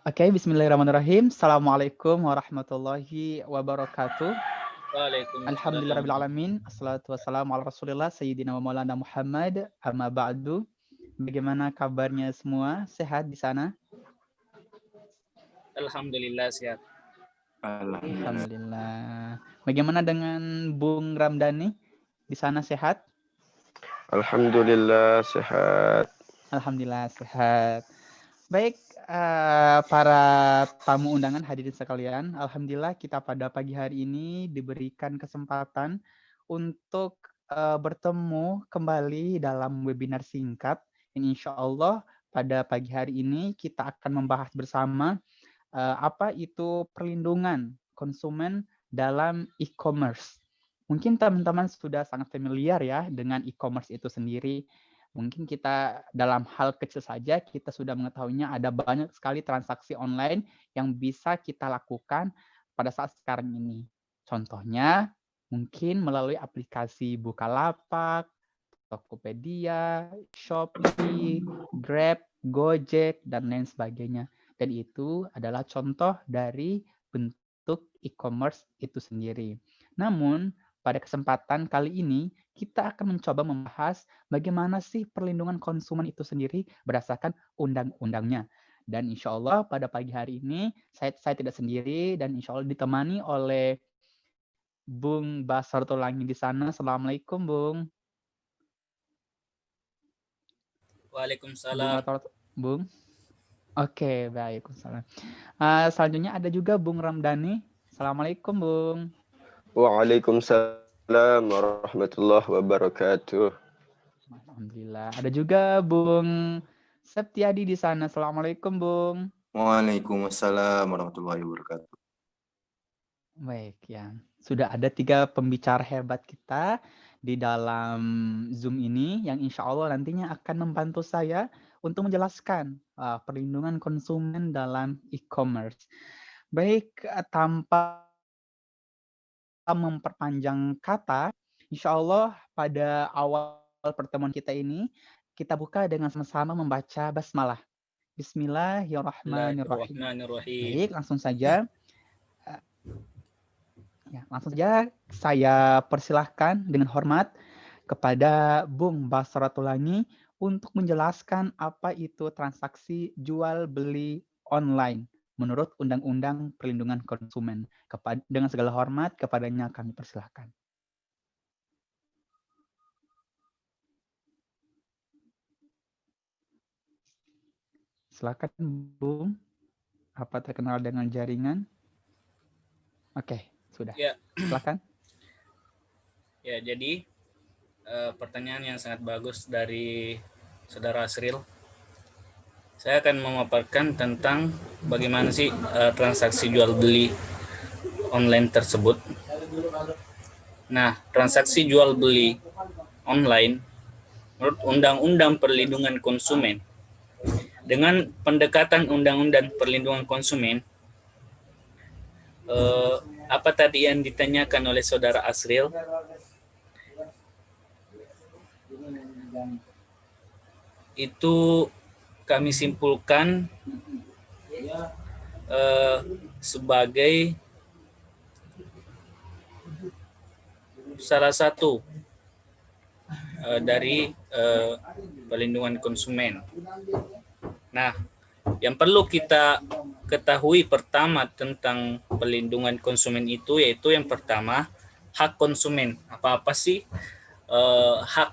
Oke, bismillahirrahmanirrahim. Assalamualaikum warahmatullahi wabarakatuh. Waalaikumsalam. Alhamdulillahirrahmanirrahim. Assalatu wassalamu ala rasulillah Sayyidina wa maulana Muhammad. Amma ba'du. Bagaimana kabarnya semua? Sehat di sana? Alhamdulillah sehat. Alhamdulillah. Alhamdulillah. Bagaimana dengan Bung Ramdhani? Di sana sehat? Alhamdulillah sehat. Alhamdulillah sehat. Baik, para tamu undangan hadirin sekalian, alhamdulillah kita pada pagi hari ini diberikan kesempatan untuk bertemu kembali dalam webinar singkat. Insya Allah pada pagi hari ini kita akan membahas bersama apa itu perlindungan konsumen dalam e-commerce. Mungkin teman-teman sudah sangat familiar ya dengan e-commerce itu sendiri. Mungkin kita dalam hal kecil saja kita sudah mengetahuinya ada banyak sekali transaksi online yang bisa kita lakukan pada saat sekarang ini. Contohnya mungkin melalui aplikasi Bukalapak, Tokopedia, Shopee, Grab, Gojek, dan lain sebagainya. Dan itu adalah contoh dari bentuk e-commerce itu sendiri. Namun pada kesempatan kali ini kita akan mencoba membahas bagaimana sih perlindungan konsumen itu sendiri berdasarkan undang-undangnya. Dan insya Allah pada pagi hari ini saya tidak sendiri dan insya Allah ditemani oleh Bung Basar Tulangi di sana. Assalamualaikum Bung. Waalaikumsalam. Bung. Oke, baik. Selanjutnya ada juga Bung Ramdhani. Assalamualaikum Bung. Waalaikumsalam warahmatullahi wabarakatuh. Alhamdulillah. Ada juga Bung Septiadi di sana. Assalamualaikum Bung. Waalaikumsalam warahmatullahi wabarakatuh. Baik ya. Sudah ada 3 pembicara hebat kita di dalam Zoom ini yang insya Allah nantinya akan membantu saya untuk menjelaskan perlindungan konsumen dalam e-commerce. Baik, tanpa memperpanjang kata, insya Allah pada awal pertemuan kita ini, kita buka dengan sama-sama membaca basmalah. Bismillahirrahmanirrahim. Baik, langsung saja. Langsung saja saya persilahkan dengan hormat kepada Bung Basratulangi untuk menjelaskan apa itu transaksi jual beli online menurut Undang-Undang Perlindungan Konsumen. Dengan segala hormat kepadanya kami persilahkan. Silakan Bung. Apa terkenal dengan jaringan? Oke, sudah. Ya. Silakan. Ya, jadi pertanyaan yang sangat bagus dari Saudara Asril. Saya akan memaparkan tentang bagaimana sih transaksi jual beli online tersebut. Nah, transaksi jual beli online menurut Undang-Undang Perlindungan Konsumen dengan pendekatan Undang-Undang Perlindungan Konsumen, apa tadi yang ditanyakan oleh Saudara Asril? Itu kami simpulkan sebagai salah satu dari perlindungan konsumen. Nah, yang perlu kita ketahui pertama tentang perlindungan konsumen itu yaitu yang pertama hak konsumen. Apa sih hak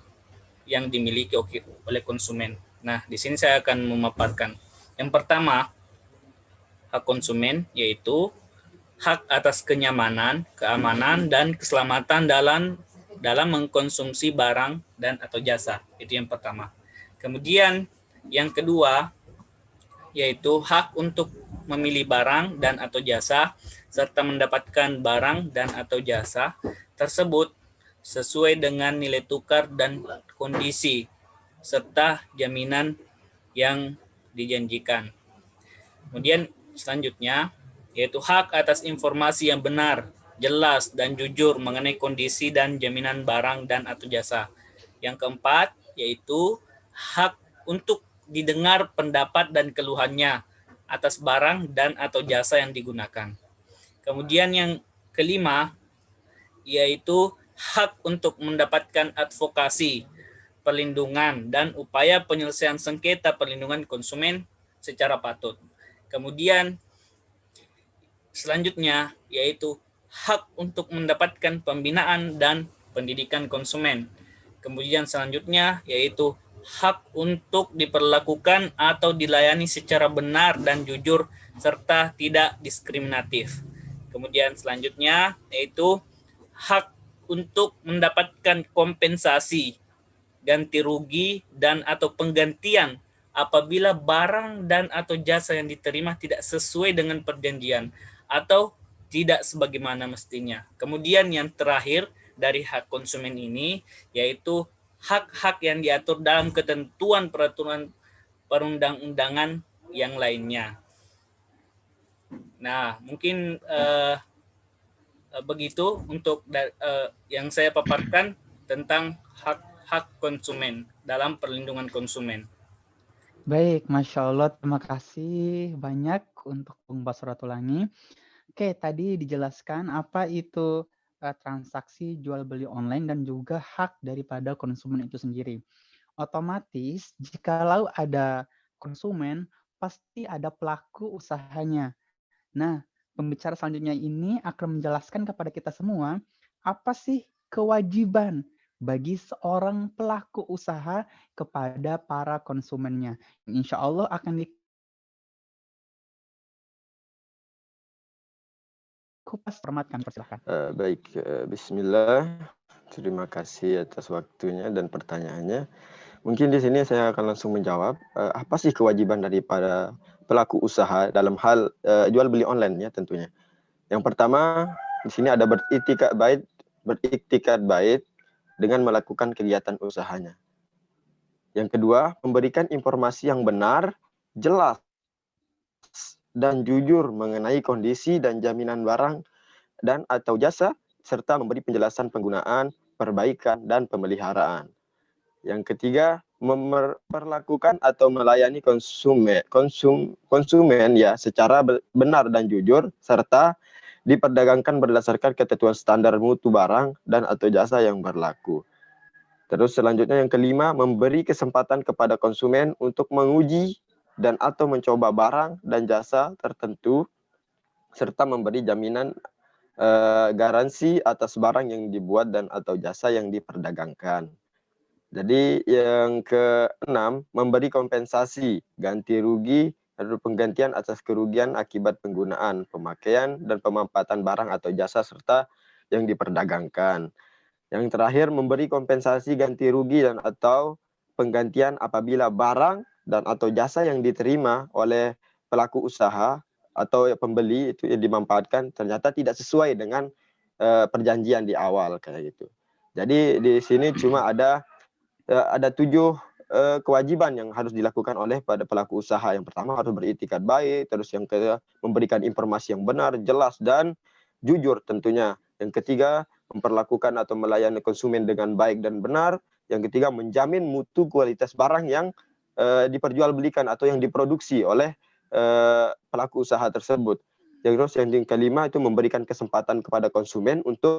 yang dimiliki oleh konsumen? Nah, di sini saya akan memaparkan. Yang pertama, hak konsumen yaitu hak atas kenyamanan, keamanan, dan keselamatan dalam mengkonsumsi barang dan atau jasa. Itu yang pertama. Kemudian yang kedua yaitu hak untuk memilih barang dan atau jasa serta mendapatkan barang dan atau jasa tersebut sesuai dengan nilai tukar dan kondisi serta jaminan yang dijanjikan. Kemudian selanjutnya yaitu hak atas informasi yang benar, jelas, dan jujur mengenai kondisi dan jaminan barang dan atau jasa. Yang keempat yaitu hak untuk didengar pendapat dan keluhannya atas barang dan atau jasa yang digunakan. Kemudian yang kelima, yaitu hak untuk mendapatkan advokasi, perlindungan, dan upaya penyelesaian sengketa perlindungan konsumen secara patut. Kemudian selanjutnya yaitu hak untuk mendapatkan pembinaan dan pendidikan konsumen. Kemudian selanjutnya yaitu hak untuk diperlakukan atau dilayani secara benar dan jujur serta tidak diskriminatif. Kemudian selanjutnya yaitu hak untuk mendapatkan kompensasi, ganti rugi, dan atau penggantian apabila barang dan atau jasa yang diterima tidak sesuai dengan perjanjian atau tidak sebagaimana mestinya. Kemudian yang terakhir dari hak konsumen ini yaitu hak-hak yang diatur dalam ketentuan peraturan perundang-undangan yang lainnya. Nah, mungkin begitu untuk yang saya paparkan tentang hak konsumen dalam perlindungan konsumen. Baik, Masya Allah, terima kasih banyak untuk Bung Basratulangi. Oke, tadi dijelaskan apa itu transaksi jual beli online dan juga hak daripada konsumen itu sendiri. Otomatis, jikalau ada konsumen, pasti ada pelaku usahanya. Nah, pembicara selanjutnya ini akan menjelaskan kepada kita semua, apa sih kewajiban bagi seorang pelaku usaha kepada para konsumennya. Insya Allah akan dikupas, kami persilahkan. Baik, bismillah. Terima kasih atas waktunya dan pertanyaannya. Mungkin di sini saya akan langsung menjawab, apa sih kewajiban daripada pelaku usaha dalam hal jual beli online ya tentunya. Yang pertama, di sini ada beriktikad baik dengan melakukan kegiatan usahanya. Yang kedua, memberikan informasi yang benar, jelas, dan jujur mengenai kondisi dan jaminan barang dan atau jasa, serta memberi penjelasan penggunaan, perbaikan, dan pemeliharaan. Yang ketiga, memperlakukan atau melayani konsumen ya secara benar dan jujur, serta diperdagangkan berdasarkan ketentuan standar mutu barang dan atau jasa yang berlaku. Terus selanjutnya yang kelima, memberi kesempatan kepada konsumen untuk menguji dan atau mencoba barang dan jasa tertentu, serta memberi jaminan garansi atas barang yang dibuat dan atau jasa yang diperdagangkan. Jadi yang keenam, memberi kompensasi, ganti rugi, atau penggantian atas kerugian akibat penggunaan, pemakaian, dan pemanfaatan barang atau jasa serta yang diperdagangkan. Yang terakhir, memberi kompensasi ganti rugi dan atau penggantian apabila barang dan atau jasa yang diterima oleh pelaku usaha atau pembeli itu yang dimanfaatkan ternyata tidak sesuai dengan perjanjian di awal kayak gitu. Jadi di sini cuma ada 7 kewajiban yang harus dilakukan oleh pada pelaku usaha. Yang pertama harus beriktikad baik, terus yang kedua memberikan informasi yang benar, jelas dan jujur tentunya. Yang ketiga memperlakukan atau melayani konsumen dengan baik dan benar. Yang ketiga menjamin mutu kualitas barang yang diperjualbelikan atau yang diproduksi oleh pelaku usaha tersebut. Terus yang kelima itu memberikan kesempatan kepada konsumen untuk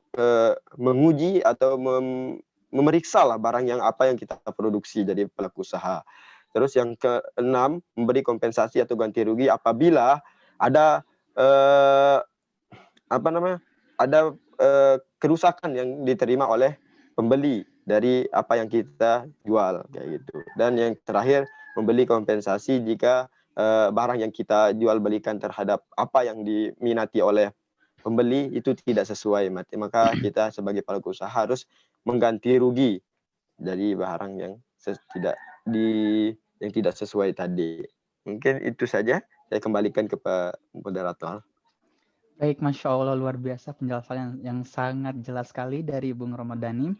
menguji atau memeriksa lah barang yang apa yang kita produksi dari pelaku usaha. Terus yang keenam memberi kompensasi atau ganti rugi apabila ada kerusakan yang diterima oleh pembeli dari apa yang kita jual kayak gitu. Dan yang terakhir membeli kompensasi jika barang yang kita jual belikan terhadap apa yang diminati oleh pembeli itu tidak sesuai, maka kita sebagai pelaku usaha harus mengganti rugi dari barang yang tidak sesuai tadi. Mungkin itu saja. Saya kembalikan ke Pak Moderator. Baik, Masya Allah, luar biasa penjelasan yang sangat jelas sekali dari Bung Ramadhani.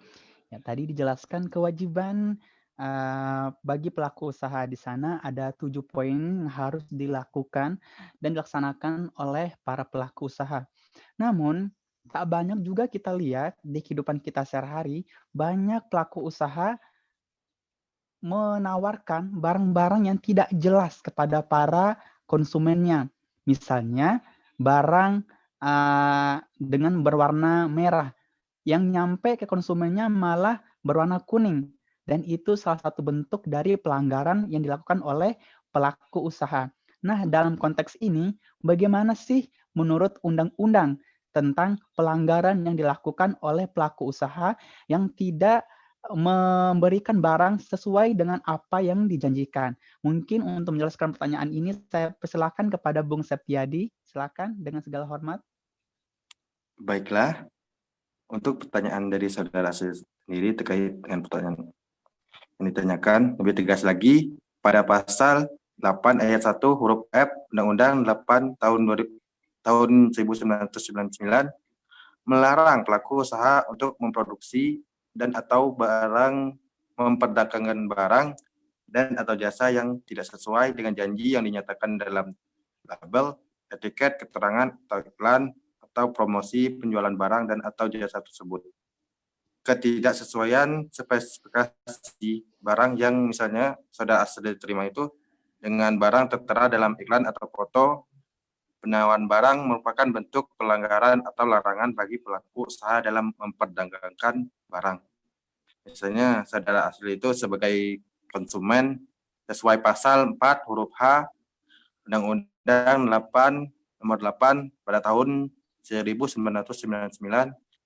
Ya, tadi dijelaskan kewajiban bagi pelaku usaha di sana ada 7 poin yang harus dilakukan dan dilaksanakan oleh para pelaku usaha. Namun, tak banyak juga kita lihat di kehidupan kita sehari-hari, banyak pelaku usaha menawarkan barang-barang yang tidak jelas kepada para konsumennya. Misalnya barang dengan berwarna merah yang nyampe ke konsumennya malah berwarna kuning, dan itu salah satu bentuk dari pelanggaran yang dilakukan oleh pelaku usaha. Nah, dalam konteks ini, bagaimana sih menurut undang-undang tentang pelanggaran yang dilakukan oleh pelaku usaha yang tidak memberikan barang sesuai dengan apa yang dijanjikan? Mungkin untuk menjelaskan pertanyaan ini, saya persilakan kepada Bung Septiadi. Silakan dengan segala hormat. Baiklah, untuk pertanyaan dari saudara sendiri terkait dengan pertanyaan yang ditanyakan, lebih tegas lagi, pada pasal 8 ayat 1 huruf F Undang-Undang 8 tahun 1999 melarang pelaku usaha untuk memproduksi dan atau memperdagangkan barang dan atau jasa yang tidak sesuai dengan janji yang dinyatakan dalam label, etiket, keterangan, atau iklan, atau promosi penjualan barang dan atau jasa tersebut. Ketidaksesuaian spesifikasi barang yang misalnya sudah diterima itu dengan barang tertera dalam iklan atau foto penawaran barang merupakan bentuk pelanggaran atau larangan bagi pelaku usaha dalam memperdagangkan barang. Misalnya saudara asli itu sebagai konsumen sesuai pasal 4 huruf H Undang-Undang 8 nomor 8 pada tahun 1999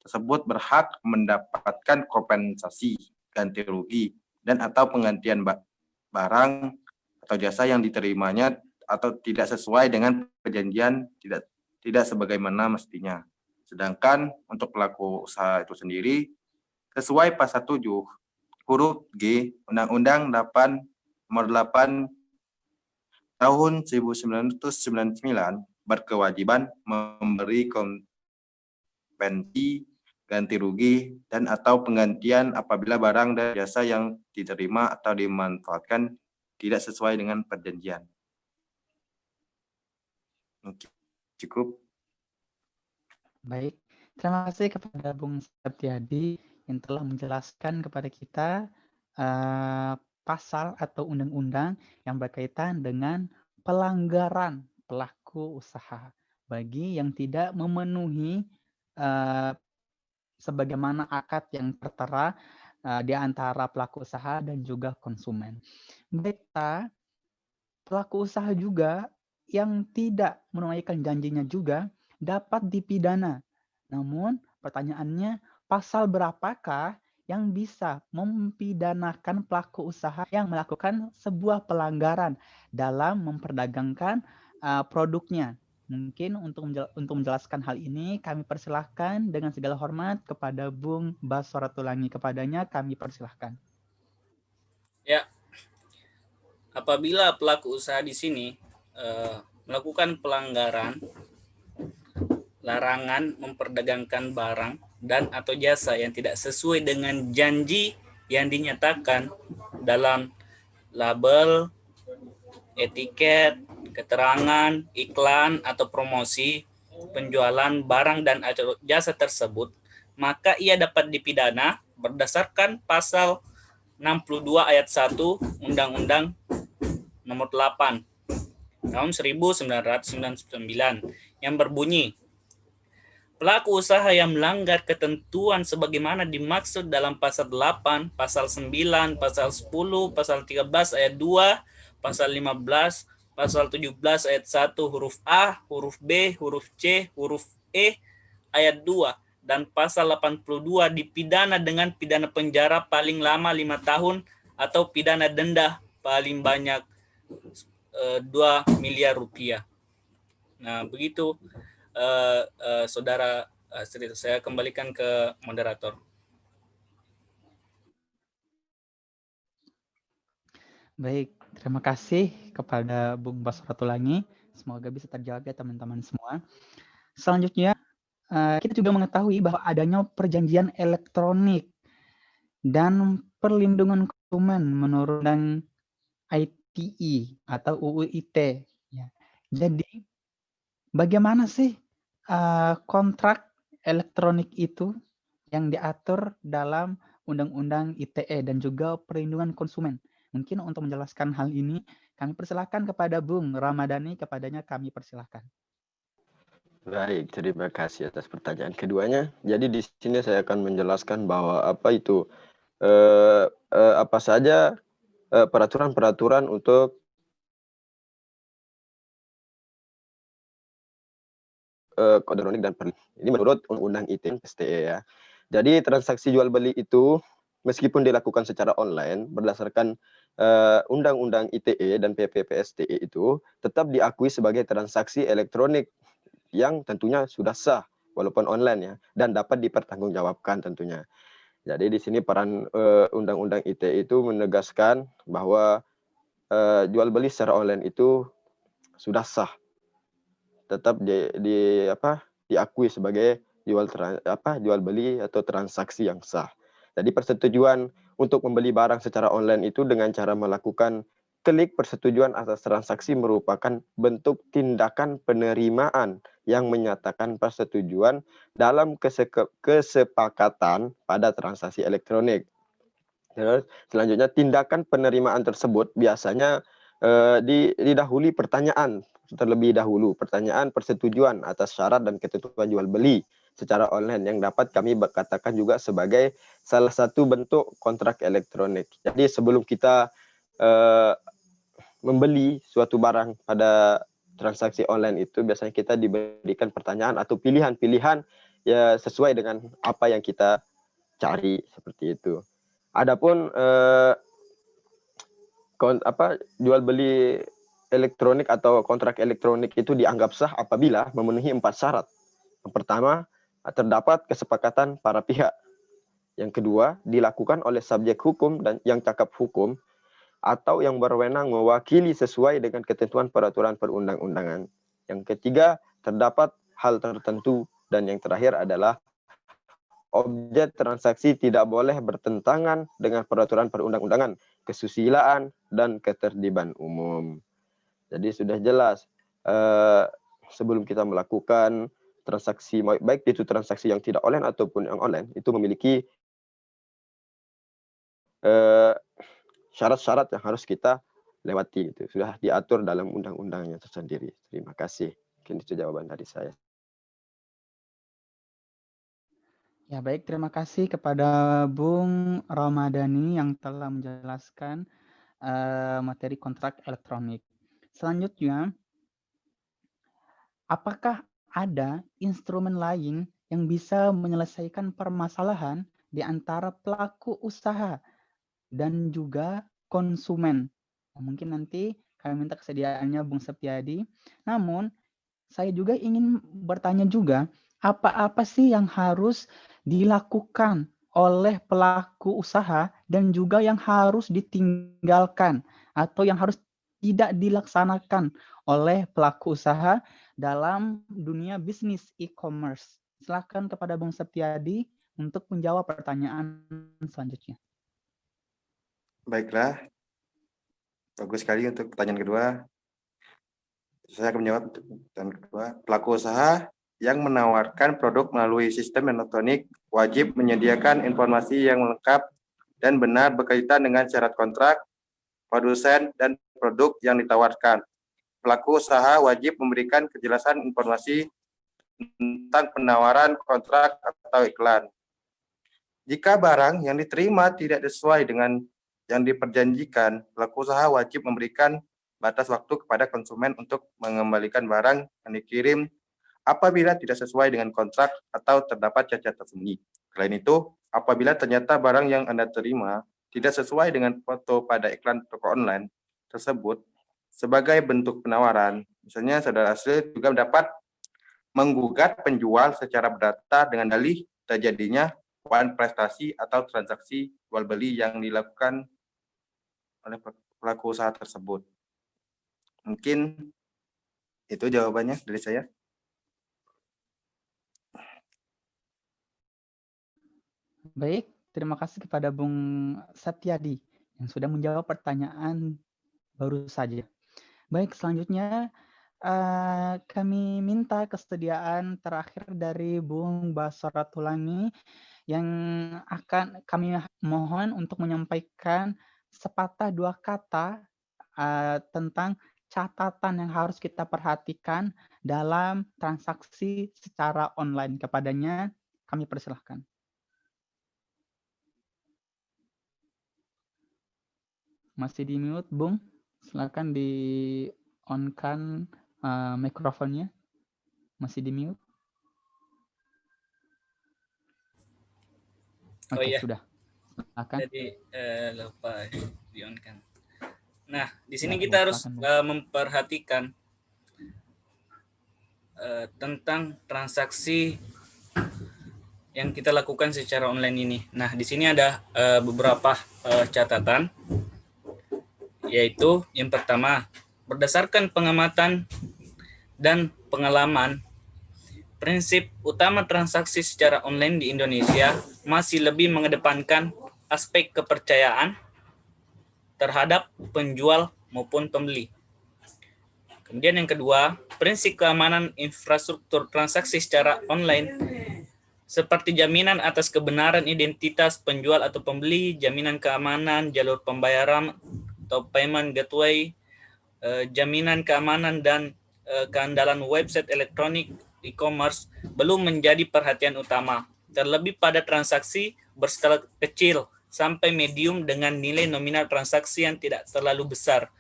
tersebut berhak mendapatkan kompensasi ganti rugi dan atau penggantian barang atau jasa yang diterimanya atau tidak sesuai dengan perjanjian tidak sebagaimana mestinya. Sedangkan untuk pelaku usaha itu sendiri sesuai pasal 7 huruf G Undang-Undang 8 nomor 8 tahun 1999 berkewajiban memberi kompensasi ganti rugi dan atau penggantian apabila barang dan jasa yang diterima atau dimanfaatkan tidak sesuai dengan perjanjian. Cukup. Baik, terima kasih kepada Bung Septiadi yang telah menjelaskan kepada kita pasal atau undang-undang yang berkaitan dengan pelanggaran pelaku usaha bagi yang tidak memenuhi sebagaimana akad yang tertera di antara pelaku usaha dan juga konsumen. Beta, pelaku usaha juga yang tidak menunaikan janjinya juga dapat dipidana. Namun pertanyaannya, pasal berapakah yang bisa mempidanakan pelaku usaha yang melakukan sebuah pelanggaran dalam memperdagangkan produknya? Mungkin untuk menjelaskan hal ini, kami persilahkan dengan segala hormat kepada Bung Baso Ratulangi. Kepadanya kami persilahkan. Ya, apabila pelaku usaha di sini melakukan pelanggaran larangan memperdagangkan barang dan atau jasa yang tidak sesuai dengan janji yang dinyatakan dalam label, etiket, keterangan, iklan, atau promosi penjualan barang dan atau jasa tersebut, maka ia dapat dipidana berdasarkan pasal 62 ayat 1 Undang-Undang nomor 8 tahun 1999 yang berbunyi, pelaku usaha yang melanggar ketentuan sebagaimana dimaksud dalam pasal 8, pasal 9, pasal 10, pasal 13 ayat 2, pasal 15, pasal 17 ayat 1 huruf A, huruf B, huruf C, huruf E, ayat 2, dan pasal 82 dipidana dengan pidana penjara paling lama 5 tahun atau pidana denda paling banyak 2 miliar rupiah. Nah, begitu Saudara Astrid, saya kembalikan ke moderator. Baik, terima kasih kepada Bung Baso Ratulangi. Semoga bisa terjaga teman-teman semua. Selanjutnya, kita juga mengetahui bahwa adanya perjanjian elektronik dan perlindungan konsumen menurut Undang ITE atau UU ITE. Ya. Jadi, bagaimana sih kontrak elektronik itu yang diatur dalam Undang-Undang ITE dan juga perlindungan konsumen? Mungkin untuk menjelaskan hal ini, Kami persilahkan kepada Bung Ramadhani, kepadanya kami persilahkan. Baik, terima kasih atas pertanyaan keduanya. Jadi di sini saya akan menjelaskan bahwa apa saja peraturan-peraturan untuk kode elektronik dan ini menurut Undang-Undang ITE STE ya. Jadi transaksi jual beli itu meskipun dilakukan secara online berdasarkan Undang-Undang ITE dan PPPSTE itu tetap diakui sebagai transaksi elektronik yang tentunya sudah sah walaupun online ya dan dapat dipertanggungjawabkan tentunya. Jadi di sini peran Undang-Undang ITE itu menegaskan bahwa jual beli secara online itu sudah sah, tetap diakui sebagai jual beli atau transaksi yang sah. Jadi persetujuan untuk membeli barang secara online itu dengan cara melakukan klik persetujuan atas transaksi merupakan bentuk tindakan penerimaan yang menyatakan persetujuan dalam kesepakatan pada transaksi elektronik. Terus selanjutnya tindakan penerimaan tersebut biasanya didahului pertanyaan terlebih dahulu, pertanyaan persetujuan atas syarat dan ketentuan jual beli secara online yang dapat kami katakan juga sebagai salah satu bentuk kontrak elektronik. Jadi sebelum kita membeli suatu barang pada transaksi online itu biasanya kita diberikan pertanyaan atau pilihan-pilihan ya sesuai dengan apa yang kita cari seperti itu. Adapun jual beli elektronik atau kontrak elektronik itu dianggap sah apabila memenuhi 4 syarat. Yang pertama, terdapat kesepakatan para pihak. Yang kedua, dilakukan oleh subjek hukum dan yang cakap hukum atau yang berwenang mewakili sesuai dengan ketentuan peraturan perundang-undangan. Yang ketiga, terdapat hal tertentu dan yang terakhir adalah objek transaksi tidak boleh bertentangan dengan peraturan perundang-undangan, kesusilaan, dan ketertiban umum. Jadi sudah jelas sebelum kita melakukan transaksi, baik itu transaksi yang tidak online ataupun yang online, itu memiliki syarat-syarat yang harus kita lewati. Itu sudah diatur dalam undang-undangnya tersendiri. Terima kasih. Mungkin itu jawaban dari saya. Ya baik, terima kasih kepada Bung Ramadhani yang telah menjelaskan materi kontrak elektronik. Selanjutnya, apakah ada instrumen lain yang bisa menyelesaikan permasalahan di antara pelaku usaha dan juga konsumen? Mungkin nanti kami minta kesediaannya Bung Septiadi. Namun, saya juga ingin bertanya juga, apa-apa sih yang harus dilakukan oleh pelaku usaha dan juga yang harus ditinggalkan atau yang harus tidak dilaksanakan oleh pelaku usaha dalam dunia bisnis e-commerce? Silakan kepada Bung Septiadi untuk menjawab pertanyaan selanjutnya. Baiklah, bagus sekali untuk pertanyaan kedua. Saya akan menjawab untuk pertanyaan kedua. Pelaku usaha yang menawarkan produk melalui sistem elektronik wajib menyediakan informasi yang lengkap dan benar berkaitan dengan syarat kontrak, produsen, dan produk yang ditawarkan. Pelaku usaha wajib memberikan kejelasan informasi tentang penawaran kontrak atau iklan. Jika barang yang diterima tidak sesuai dengan yang diperjanjikan, pelaku usaha wajib memberikan batas waktu kepada konsumen untuk mengembalikan barang yang dikirim apabila tidak sesuai dengan kontrak atau terdapat cacat tersembunyi. Selain itu, apabila ternyata barang yang Anda terima tidak sesuai dengan foto pada iklan toko online tersebut sebagai bentuk penawaran, misalnya saudara asli juga dapat menggugat penjual secara berdata dengan dalih terjadinya prestasi atau transaksi jual beli yang dilakukan oleh pelaku usaha tersebut. Mungkin itu jawabannya dari saya. Baik, terima kasih kepada Bung Septiadi yang sudah menjawab pertanyaan baru saja. Baik, selanjutnya kami minta kesediaan terakhir dari Bung Basaratulani yang akan kami mohon untuk menyampaikan sepatah dua kata tentang catatan yang harus kita perhatikan dalam transaksi secara online. Kepadanya kami persilahkan. Masih di mute, Bung. Silakan di on-kan mikrofonnya. Masih di mute. Oh Oke, iya, sudah. Silakan. jadi lupa di on kan. Nah, di sini Ya, kita Bung, harus silakan, memperhatikan tentang transaksi yang kita lakukan secara online ini. Nah, di sini ada beberapa catatan, yaitu yang pertama, berdasarkan pengamatan dan pengalaman, prinsip utama transaksi secara online di Indonesia masih lebih mengedepankan aspek kepercayaan terhadap penjual maupun pembeli. Kemudian yang kedua, prinsip keamanan infrastruktur transaksi secara online seperti jaminan atas kebenaran identitas penjual atau pembeli, jaminan keamanan jalur pembayaran atau payment gateway, jaminan keamanan dan keandalan website elektronik e-commerce belum menjadi perhatian utama, terlebih pada transaksi berskala kecil sampai medium dengan nilai nominal transaksi yang tidak terlalu besar.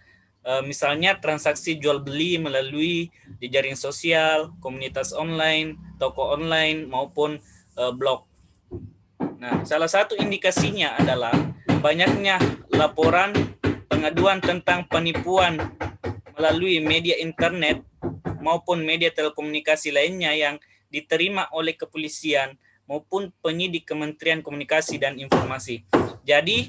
Misalnya transaksi jual beli melalui jejaring sosial, komunitas online, toko online maupun blog. Nah, salah satu indikasinya adalah banyaknya laporan pengaduan tentang penipuan melalui media internet maupun media telekomunikasi lainnya yang diterima oleh kepolisian maupun penyidik Kementerian Komunikasi dan Informasi. Jadi,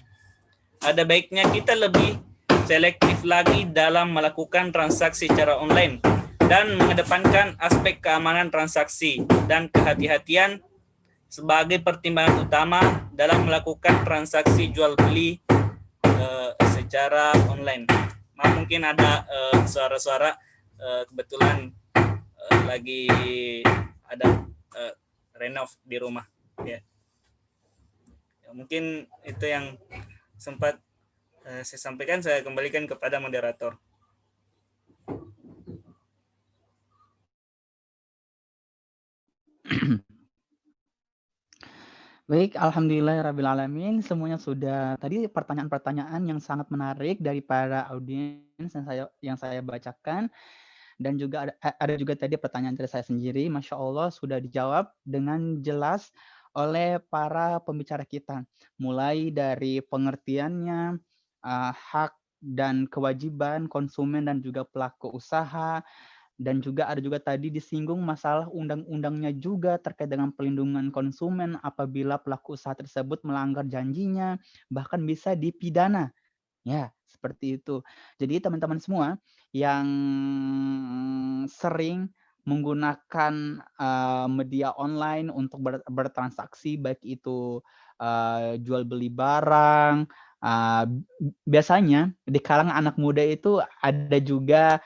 ada baiknya kita lebih selektif lagi dalam melakukan transaksi secara online dan mengedepankan aspek keamanan transaksi dan kehati-hatian sebagai pertimbangan utama dalam melakukan transaksi jual beli secara online. Mungkin ada suara-suara kebetulan lagi ada renov di rumah. Ya, mungkin itu yang sempat saya sampaikan. Saya kembalikan kepada moderator. Baik, alhamdulillahirrabbilalamin. Semuanya sudah tadi pertanyaan-pertanyaan yang sangat menarik dari para audiens yang saya bacakan, dan juga ada juga tadi pertanyaan dari saya sendiri. Masya Allah sudah dijawab dengan jelas oleh para pembicara kita, mulai dari pengertiannya, hak dan kewajiban konsumen dan juga pelaku usaha. Dan juga ada juga tadi disinggung masalah undang-undangnya juga terkait dengan pelindungan konsumen apabila pelaku usaha tersebut melanggar janjinya, bahkan bisa dipidana. Ya, seperti itu. Jadi teman-teman semua yang sering menggunakan media online untuk bertransaksi, baik itu jual beli barang, biasanya di kalangan anak muda itu ada juga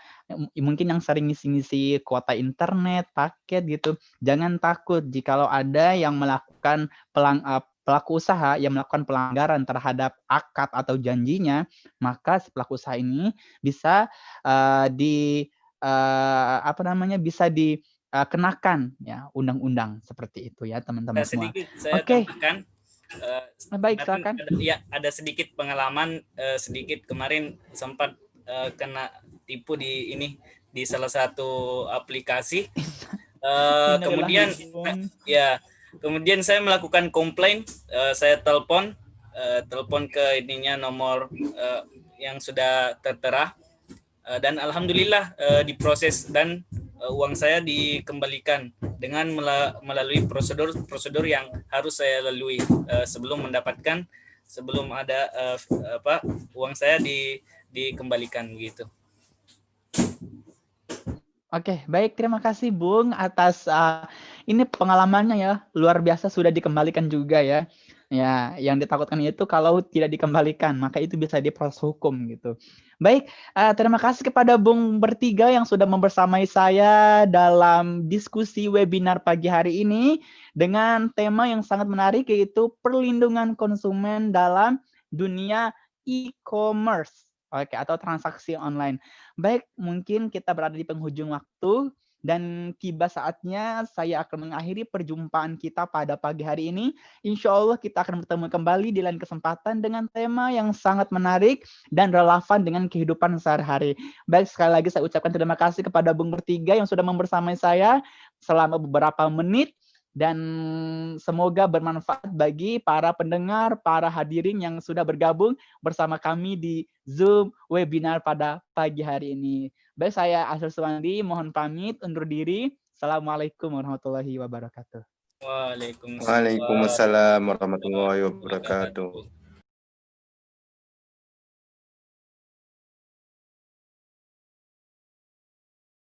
mungkin yang sering ngisi-ngisi kuota internet, paket gitu. Jangan takut jikalau ada yang melakukan pelaku usaha yang melakukan pelanggaran terhadap akad atau janjinya, maka si pelaku usaha ini bisa bisa dikenakan ya undang-undang seperti itu ya teman-teman semua. Sedikit saya Oke. tambahkan. Baik, silakan. Ada sedikit pengalaman sedikit kemarin sempat kena tipu di salah satu aplikasi. Kemudian saya melakukan komplain, saya telepon ke nomor yang sudah tertera, dan alhamdulillah diproses dan uang saya dikembalikan dengan melalui prosedur yang harus saya lalui sebelum ada uang saya dikembalikan gitu. Oke, baik, terima kasih Bung atas ini pengalamannya ya, luar biasa, sudah dikembalikan juga ya. Ya, yang ditakutkan itu kalau tidak dikembalikan, maka itu bisa diproses hukum gitu. Baik, terima kasih kepada Bung bertiga yang sudah membersamai saya dalam diskusi webinar pagi hari ini dengan tema yang sangat menarik, yaitu perlindungan konsumen dalam dunia e-commerce. Oke, atau transaksi online. Baik, mungkin kita berada di penghujung waktu dan tiba saatnya saya akan mengakhiri perjumpaan kita pada pagi hari ini. Insya Allah kita akan bertemu kembali di lain kesempatan dengan tema yang sangat menarik dan relevan dengan kehidupan sehari-hari. Baik, sekali lagi saya ucapkan terima kasih kepada Bung bertiga yang sudah membersamai saya selama beberapa menit. Dan semoga bermanfaat bagi para pendengar, para hadirin yang sudah bergabung bersama kami di Zoom webinar pada pagi hari ini. Baik, saya Asrul Suwandi, mohon pamit undur diri. Assalamualaikum warahmatullahi wabarakatuh. Waalaikumsalam Waalaikumsalam warahmatullahi wabarakatuh.